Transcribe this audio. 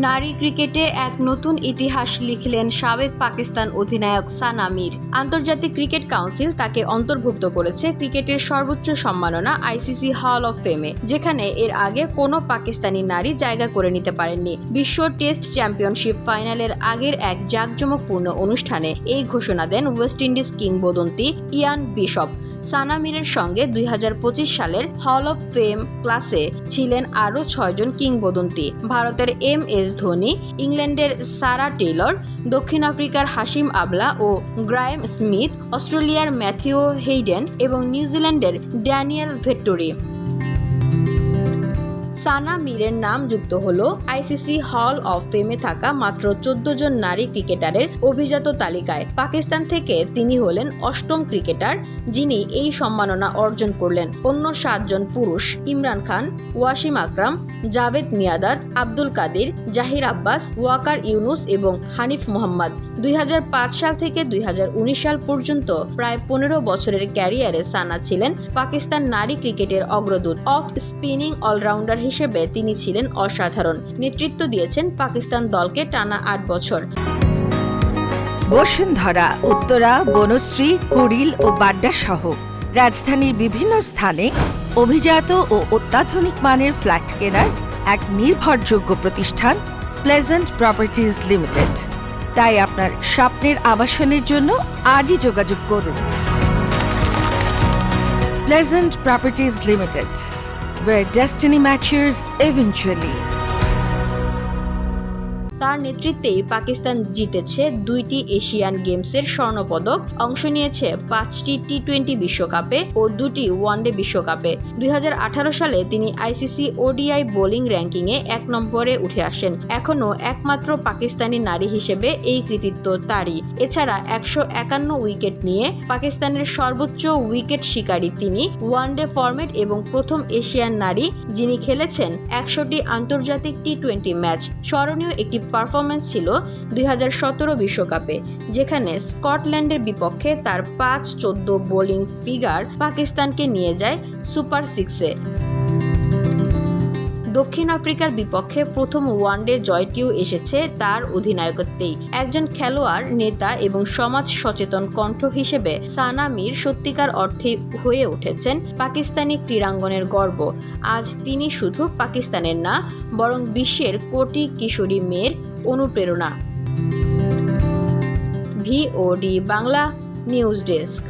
নারী ক্রিকেটে এক নতুন ইতিহাস লিখলেন সাবেক পাকিস্তান অধিনায়ক সানা মির। আন্তর্জাতিক ক্রিকেট কাউন্সিল তাকে অন্তর্ভুক্ত করেছে ক্রিকেটের সর্বোচ্চ সম্মাননা আইসিসি হল অফ ফেমে, যেখানে এর আগে কোনো পাকিস্তানি নারী জায়গা করে নিতে পারেননি। বিশ্ব টেস্ট চ্যাম্পিয়নশিপ ফাইনালের আগের এক জাঁকজমকপূর্ণ অনুষ্ঠানে এই ঘোষণা দেন ওয়েস্ট ইন্ডিজ কিংবদন্তি ইয়ান বিশপ। সানা মিরের সঙ্গে 2025 সালের হল অফ ফেম ক্লাসে ছিলেন আরও 6 জন কিংবদন্তি। ভারতের MS ধোনি, ইংল্যান্ডের সারা টেইলর, দক্ষিণ আফ্রিকার হাশিম আমলা ও গ্রায়েম স্মিথ, অস্ট্রেলিয়ার ম্যাথিউ হেইডেন এবং নিউজিল্যান্ডের ড্যানিয়েল ভেট্টোরি। সানা মিরের নাম যুক্ত হলো আইসিসি হল অফ ফেমে থাকা মাত্র 14 জন নারী ক্রিকেটারের অভিজাত তালিকায়। পাকিস্তান থেকে তিনি হলেন 8ম ক্রিকেটার যিনি এই সম্মাননা অর্জন করলেন। অন্য 7 জন পুরুষ ইমরান খান, ওয়াসিম আকরাম, জাভেদ মিয়াঁদাদ, আব্দুল কাদির, জাহির আব্বাস, ওয়াকার ইউনুস এবং হানিফ মোহাম্মদ। 2005 সাল থেকে 2019 সাল পর্যন্ত প্রায় 15 বছরের ক্যারিয়ারে সানা ছিলেন পাকিস্তান নারী ক্রিকেটের অগ্রদূত। অফ স্পিনিং অলরাউন্ডার হিসেবে তিনি ছিলেন অসাধারণ। নেতৃত্ব দিয়েছেন পাকিস্তান দলকে টানা 8 বছর। বসুন্ধরা, উত্তরা, বনশ্রী, কুড়িল ও বাড্ডা সহ রাজধানীর বিভিন্ন স্থানে অভিজাত ও অত্যাধুনিক মানের ফ্ল্যাট কেনার এক নির্ভরযোগ্য প্রতিষ্ঠান প্লেজেন্ট প্রপার্টিজ লিমিটেড। তাই আপনার স্বপ্নের আবাসনের জন্য আজই যোগাযোগ করুন। Pleasant properties limited, where destiny matches eventually. তার নেতৃত্বেই পাকিস্তান জিতেছে 2টি এশিয়ান গেমসের স্বর্ণপদক, অংশ নিয়েছে 5টি টি20 বিশ্বকাপে ও 2টি ওয়ানডে বিশ্বকাপে। 2018 সালে তিনি আইসিসি ODI বোলিং র্যাঙ্কিংয়ে 1 নম্বরে উঠে আসেন। এখনও একমাত্র পাকিস্তানি নারী হিসেবে এই কৃতিত্ব তারই। এছাড়া 151 উইকেট নিয়ে পাকিস্তানের সর্বোচ্চ উইকেট শিকারী তিনি। ওয়ানডে ফরম্যাট এবং প্রথম এশিয়ান নারী যিনি খেলেছেন 100টি আন্তর্জাতিক টি20 ম্যাচ। স্মরণীয় একটি পারফরমেন্স ছিল 2017 বিশ্বকাপে, যেখানে স্কটল্যান্ডের বিপক্ষে তার 5-14 বোলিং ফিগার পাকিস্তানকে নিয়ে যায় সুপার 6-এ। দক্ষিণ আফ্রিকার বিপক্ষে প্রথম ওয়ানডে জয়টিও এসেছে তার অধিনায়কত্বেই। একজন খেলোয়াড়, নেতা এবং সমাজ সচেতন কণ্ঠ হিসেবে সানা মির সত্যিকার অর্থে হয়ে উঠেছেন পাকিস্তানি ক্রীড়াঙ্গনের গর্ব। আজ তিনি শুধু পাকিস্তানের না, বরং বিশ্বের কোটি কিশোরী মেয়ের অনুপ্রেরণা। VOD Bangla news desk.